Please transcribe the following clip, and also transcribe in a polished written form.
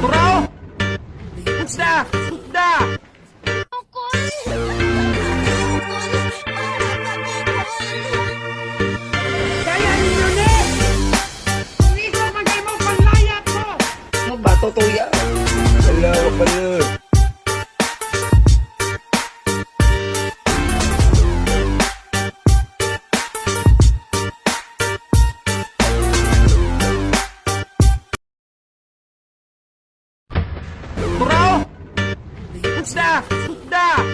Turo! Da! Da! Kaya ninyo ni! Kung ikaw magay mo panlayat mo! Ano ba, tutuya? Wala ka pala. Turo! Da! Da!